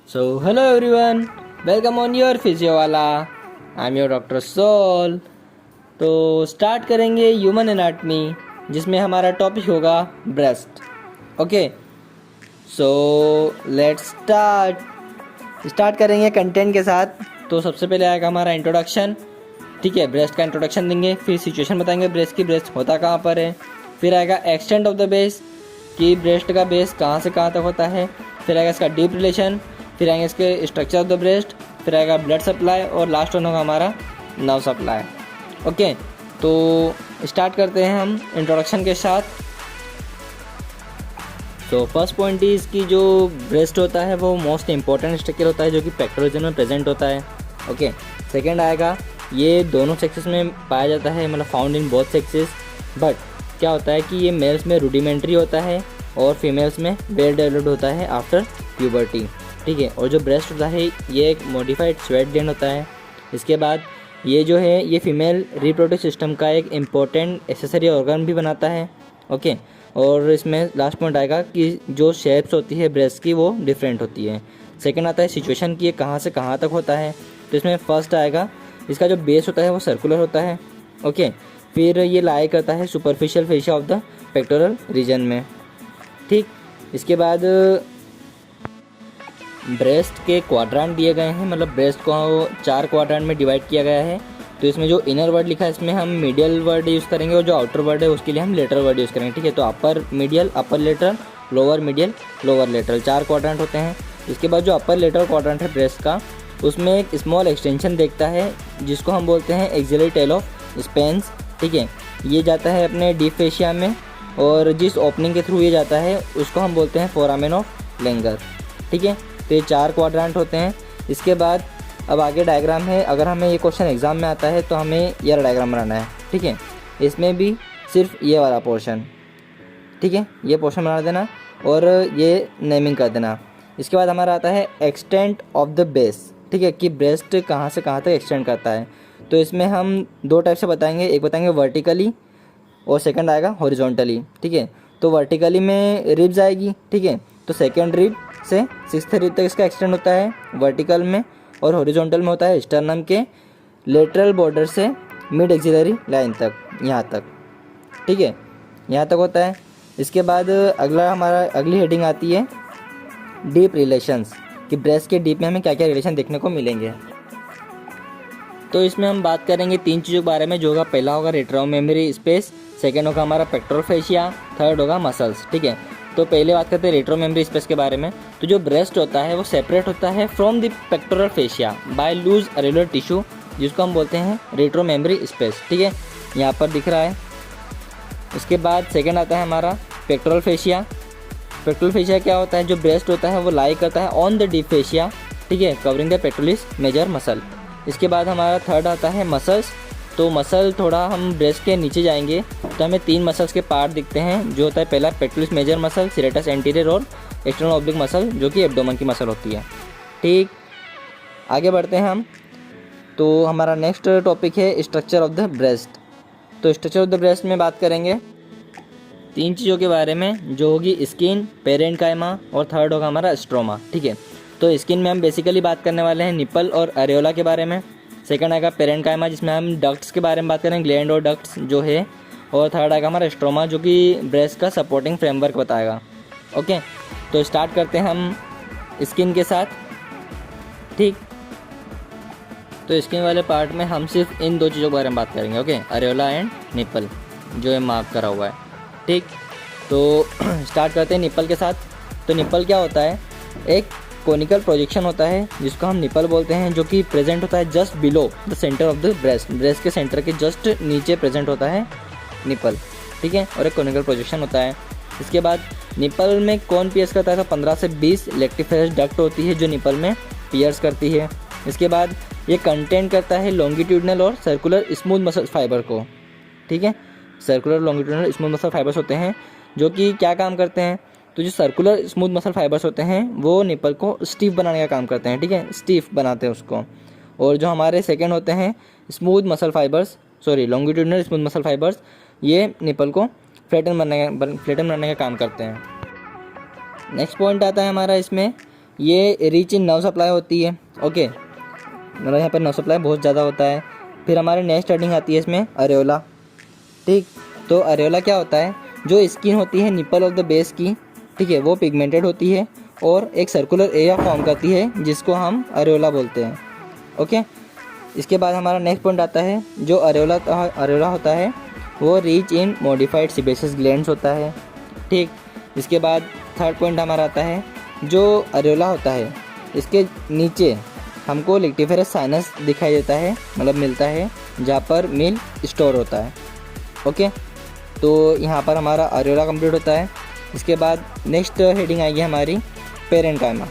So, hello everyone, welcome on your physio वाला. I'm your Dr. Sol. तो start करेंगे human anatomy जिसमें हमारा टॉपिक होगा breast. Okay, so let's start करेंगे कंटेंट के साथ. तो सबसे पहले आएगा हमारा इंट्रोडक्शन. ठीक है, ब्रेस्ट का इंट्रोडक्शन देंगे, फिर सिचुएशन बताएंगे ब्रेस्ट की, ब्रेस्ट होता कहाँ पर है. फिर आएगा एक्सटेंट ऑफ द बेस कि ब्रेस्ट का बेस कहाँ से कहाँ तक होता है. फिर आएगा इसका डीप रिलेशन. फिर आएंगे इसके स्ट्रक्चर ऑफ द ब्रेस्ट. फिर आएगा ब्लड सप्लाई और लास्ट वन होगा हमारा नर्व सप्लाई. ओके, तो स्टार्ट करते हैं हम इंट्रोडक्शन के साथ. तो फर्स्ट पॉइंट इज कि जो ब्रेस्ट होता है वो मोस्ट इंपॉर्टेंट स्ट्रक्चर होता है जो कि पेक्टोरल रीजन में प्रेजेंट होता है. ओके, सेकंड आएगा ये दोनों सेक्सेस में पाया जाता है, मतलब found in both sexes. But क्या होता है कि ये मेल्स में रूडिमेंट्री होता है और फीमेल्स में वेल डेवलप्ड होता है आफ्टर प्यूबर्टी. ठीक है, और जो ब्रेस्ट होता है ये एक मॉडिफाइड स्वेट ग्लैंड होता है. इसके बाद ये जो है ये फीमेल रिप्रोडक्टिव सिस्टम का एक इम्पोर्टेंट एसेसरी ऑर्गन भी बनाता है. ओके, और इसमें लास्ट पॉइंट आएगा कि जो शेप्स होती है ब्रेस्ट की वो डिफरेंट होती है. सेकंड आता है सिचुएशन की, ये कहाँ से कहाँ तक होता है. तो इसमें फर्स्ट आएगा इसका जो बेस होता है वो सर्कुलर होता है. ओके, फिर ये लाई करता है superficial fascia of the pectoral region में. ठीक, इसके बाद ब्रेस्ट के क्वाड्रांट दिए गए हैं, मतलब ब्रेस्ट को 4 क्वाड्रांट में डिवाइड किया गया है. तो इसमें जो इनर वर्ड लिखा है इसमें हम मीडियल वर्ड यूज़ करेंगे और जो आउटर वर्ड है उसके लिए हम लेटरल वर्ड यूज़ करेंगे. ठीक है, तो upper medial, upper lateral, lower medial, lower lateral 4 quadrant होते हैं. इसके बाद जो अपर लेटरल क्वाड्रांट है ब्रेस्ट का उसमें एक स्मॉल एक्सटेंशन देखता है जिसको हम बोलते हैं एक्सिलरी टेल ऑफ स्पेंस. ठीक है, ये जाता है अपने डीप फेशिया में और जिस ओपनिंग के थ्रू ये जाता है उसको हम बोलते हैं फोरामेन ऑफ लेंगर. ठीक है, तो ये 4 क्वाड्रांट होते हैं. इसके बाद अब आगे डायग्राम है. अगर हमें ये क्वेश्चन एग्जाम में आता है तो हमें ये डायग्राम बनाना है. ठीक है, इसमें भी सिर्फ ये वाला पोर्शन, ठीक है, ये पोर्शन बना देना और ये नेमिंग कर देना. इसके बाद हमारा आता है एक्सटेंट ऑफ द बेस. ठीक है, कि ब्रेस्ट कहाँ से कहाँ तक एक्सटेंड करता है. तो इसमें हम 2 टाइप से बताएंगे, एक बताएंगे वर्टिकली और सेकंड आएगा हॉरिजॉन्टली. ठीक है, तो वर्टिकली में रिब्स आएगी. ठीक है, तो सेकंड रिब से 6th रिब तक इसका एक्सटेंड होता है वर्टिकल में, और हॉरिजॉन्टल में होता है स्टर्नम के लेटरल बॉर्डर से मिड एक्सिलरी लाइन तक, यहाँ तक. ठीक है, यहाँ तक होता है. इसके बाद अगला हमारा अगली हेडिंग आती है डीप रिलेशंस, कि ब्रेस्ट के डीप में हमें क्या क्या रिलेशन देखने को मिलेंगे. तो इसमें हम बात करेंगे 3 चीज़ों के बारे में, जो होगा पहला होगा रेट्रो मेमोरी स्पेस, सेकेंड होगा हमारा पेक्टोरल फेशिया, थर्ड होगा मसल्स. ठीक है, तो पहले बात करते हैं रेट्रो मेमोरी स्पेस के बारे में. तो जो ब्रेस्ट होता है वो सेपरेट होता है from the pectoral fascia by loose areolar tissue, जिसको हम बोलते हैं रेट्रो मेमोरी स्पेस. ठीक है, यहाँ पर दिख रहा है. उसके बाद सेकेंड आता है हमारा पेक्टोरल फेशिया. पेक्टोरल फेशिया क्या होता है, जो ब्रेस्ट होता है वो लाई करता है ऑन द डीप फेशिया. ठीक है, covering the pectoralis major muscle. इसके बाद हमारा थर्ड आता है मसल्स. तो मसल थोड़ा हम ब्रेस्ट के नीचे जाएंगे तो हमें 3 मसल्स के पार्ट दिखते हैं, जो होता है पहला pectoralis major muscle, serratus anterior और एक्सटर्नल ऑब्लिक मसल जो कि एब्डोमेन की मसल होती है. ठीक, आगे बढ़ते हैं हम. तो हमारा नेक्स्ट टॉपिक है स्ट्रक्चर ऑफ द ब्रेस्ट. तो स्ट्रक्चर ऑफ द ब्रेस्ट में बात करेंगे 3 चीज़ों के बारे में, जो होगी स्किन, पेरेन्काइमा और थर्ड होगा हमारा स्ट्रोमा. ठीक है, तो स्किन में हम बेसिकली बात करने वाले हैं निपल और अरेोला के बारे में. सेकंड आएगा पेरेन्काइमा जिसमें हम डक्ट्स के बारे में बात करेंगे, ग्लैंड और डक्ट्स जो है. और थर्ड आएगा हमारा स्ट्रोमा जो कि ब्रेस्ट का सपोर्टिंग फ्रेमवर्क बताएगा. ओके, तो स्टार्ट करते हैं हम स्किन के साथ. ठीक, तो स्किन वाले पार्ट में हम सिर्फ इन 2 चीज़ों के बारे में बात करेंगे. ओके, अरेोला एंड निपल जो है मार्क करा हुआ है. ठीक, तो स्टार्ट करते हैं निपल के साथ. तो निपल क्या होता है, एक कोनिकल प्रोजेक्शन होता है जिसको हम निपल बोलते हैं, जो कि प्रेजेंट होता है just below the centre of the breast. Breast के सेंटर के जस्ट नीचे प्रेजेंट होता है निपल. ठीक है, और एक कोनिकल प्रोजेक्शन होता है. इसके बाद निपल में कौन पियर्स करता है, तो 15 से 20 लेक्टिफेरस डक्ट होती है जो निपल में पियर्स करती है. इसके बाद ये कंटेंट करता है लॉन्गिट्यूडनल और सर्कुलर स्मूथ मसल फाइबर को. ठीक है, circular longitudinal smooth muscle fibres होते हैं जो कि क्या काम करते हैं, तो जो सर्कुलर स्मूथ मसल फाइबर्स होते हैं वो निपल को स्टीफ बनाने का काम करते हैं. ठीक है, स्टीफ बनाते हैं उसको. और जो हमारे सेकंड होते हैं smooth muscle fibres, longitudinal smooth muscle fibres, ये निपल को फ्लैटन बनाने का काम करते हैं. नेक्स्ट पॉइंट आता है हमारा इसमें ये रीच इन नर्व सप्लाई होती है। ओके, मतलब यहाँ पर नर्व सप्लाई बहुत ज़्यादा होता है। फिर हमारे नेक्स्ट हेडिंग आती है इसमें अरेोला। ठीक, तो अरेोला क्या होता है, जो स्किन होती है निपल ऑफ द बेस की, ठीक है, वो पिगमेंटेड होती है और एक सर्कुलर एरिया फॉर्म करती है जिसको हम अरेोला बोलते हैं। ओके, इसके बाद हमारा नेक्स्ट पॉइंट आता है, जो अरेोला होता है वो रीच इन मॉडिफाइड सीबेसियस ग्लैंड्स होता है। ठीक, इसके बाद थर्ड पॉइंट हमारा आता है, जो अरेोला होता है इसके नीचे हमको लिक्टिफेरस साइनस दिखाई देता है, मतलब मिलता है, जहाँ पर मिल्क स्टोर होता है। ओके, तो यहाँ पर हमारा अरेोला कंप्लीट होता है। इसके बाद नेक्स्ट हेडिंग आएगी हमारी पेरेन्काइमा।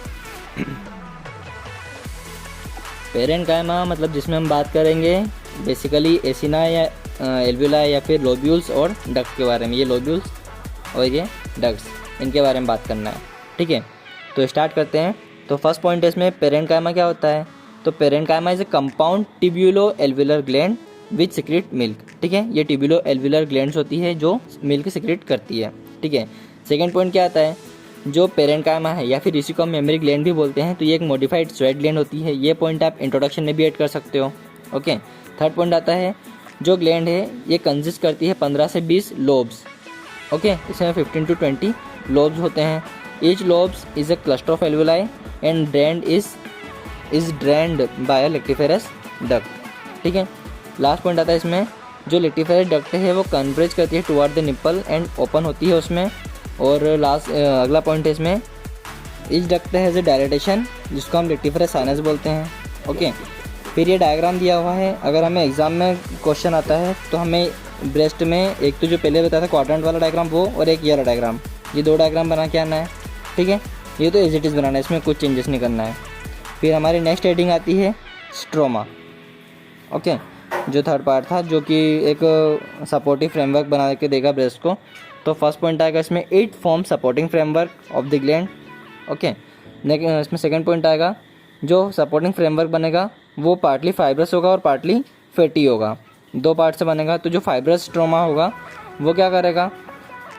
पेरेन्काइमा मतलब जिसमें हम बात करेंगे बेसिकली एसिना या एल्वियोला या फिर लोब्यूल्स और डक्ट के बारे में। ये लोब्यूल्स और ये डक्ट्स, इनके बारे में बात करना है। ठीक है, तो स्टार्ट करते हैं। तो फर्स्ट पॉइंट है इसमें पेरेन्काइमा क्या होता है। तो parenchyma is a compound tubulo alveolar gland which secrete milk. ठीक है, ये ट्यूब्यूलो एल्वियोलर ग्लैंड्स होती है जो मिल्क सिक्रेट करती है। ठीक है, सेकेंड पॉइंट क्या आता है, जो पेरेन्काइमा है या फिर इसी को हम मेमरी ग्लैंड भी बोलते हैं, तो ये एक मॉडिफाइड स्वेट ग्लैंड होती है। ये पॉइंट आप इंट्रोडक्शन में भी ऐड कर सकते हो। ओके, थर्ड पॉइंट आता है, जो ग्लैंड है ये कंसिस्ट करती है 15 से 20 लोब्स। ओके, इसमें 15 to 20 लोब्स होते हैं। Each lobes is a cluster of alveoli and drained is drained by lactiferous duct. ठीक है, लास्ट पॉइंट आता है इसमें, जो लेक्टिफेरस डक्ट है वो कन्वर्ज करती है toward the nipple and open होती है उसमें। और लास्ट अगला पॉइंट है इसमें, each duct has a dilatation जिसको हम लेक्टिफेरस साइनस बोलते हैं। ओके, फिर ये डायग्राम दिया हुआ है। अगर हमें एग्जाम में क्वेश्चन आता है तो हमें ब्रेस्ट में एक तो जो पहले बताया था क्वाड्रेंट वाला डायग्राम वो, और एक ये वाला डायग्राम, ये दो डायग्राम बना के आना है। ठीक है, ये तो एज इट इज़ बनाना है, इसमें कुछ चेंजेस नहीं करना है। फिर हमारी नेक्स्ट हेडिंग आती है स्ट्रोमा। ओके, जो थर्ड पार्ट था, जो कि एक सपोर्टिव फ्रेमवर्क बना के देगा ब्रेस्ट को। तो फर्स्ट पॉइंट आएगा इसमें, it form supporting framework of the gland. Okay, इसमें सेकंड पॉइंट आएगा, जो सपोर्टिंग फ्रेमवर्क बनेगा वो पार्टली फाइब्रस होगा और पार्टली फैटी होगा, दो पार्ट से बनेगा। तो जो फाइब्रस स्ट्रोमा होगा वो क्या करेगा,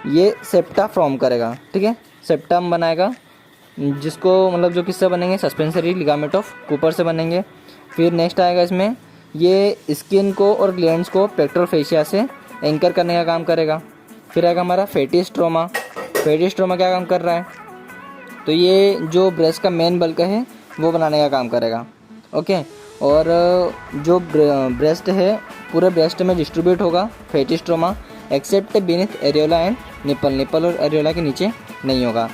ये सेप्टा फॉर्म करेगा। ठीक है, सेप्टम बनाएगा, जिसको मतलब जो किससे बनेंगे, सस्पेंसरी लिगामेंट ऑफ कूपर से बनेंगे। फिर नेक्स्ट आएगा इसमें, ये स्किन को और ग्लैंड्स को पेक्टोरल फेशिया से एंकर करने का काम करेगा। फिर आएगा हमारा फैटी स्ट्रोमा। फैटी स्ट्रोमा क्या काम कर रहा है, तो ये जो ब्रेस्ट का मेन बल्क है वो बनाने का काम करेगा। ओके, और जो ब्रेस्ट है पूरे ब्रेस्ट में डिस्ट्रीब्यूट होगा fatty stroma, except beneath areola and nipple. Nipple और एरियोला के नीचे नहीं होगा।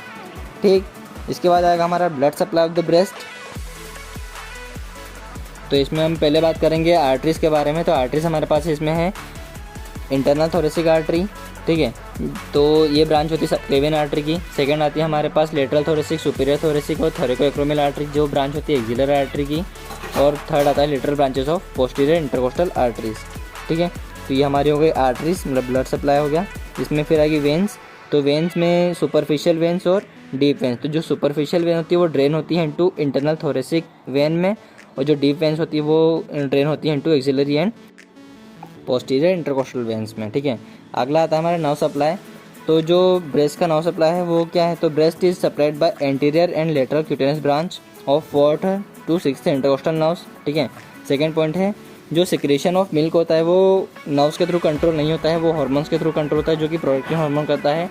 ठीक, इसके बाद आएगा हमारा blood supply of the breast. तो इसमें हम पहले बात करेंगे आर्टरीज के बारे में। तो आर्टरीज हमारे पास इसमें है इंटरनल थोरेसिक आर्टरी। ठीक है, तो ये ब्रांच होती है सबक्लेवियन आर्टरी की। सेकंड आती है हमारे पास लेटरल थोरेसिक, सुपीरियर थोरेसिक और थोरेकोएक्रोमियल आर्टरी, जो ब्रांच होती है एक्सिलर आर्टरी की। और थर्ड आता है literal branches of posterior intercostal arteries. ठीक है, तो ये हमारी हो गई आर्टरीज, मतलब ब्लड सप्लाई हो गया। इसमें फिर आएगी वेंस। तो वेंस में सुपरफिशियल वेंस और डीप वेंस। तो जो सुपरफिशियल वेन होती है वो ड्रेन होती है इनटू इंटरनल थोरेसिक वेन में, और जो डीप वेंस होती है वो ड्रेन होती है into axillary and posterior intercostal veins में। ठीक है, अगला आता है हमारा नर्व सप्लाई। तो जो ब्रेस्ट का नर्व सप्लाई है वो क्या है, तो breast is supplied by anterior and lateral क्यूटेनस branch of 4th to 6th intercostal nerves. ठीक है, सेकंड पॉइंट है, जो सिक्रेशन ऑफ मिल्क होता है वो नर्व्स के थ्रू कंट्रोल नहीं होता है, वो हार्मोन्स के थ्रू कंट्रोल होता है, जो कि प्रोडक्टिव हार्मोन करता है।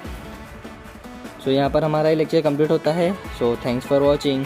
सो यहाँ पर हमारा ये लेक्चर कंप्लीट होता है। So thanks for watching.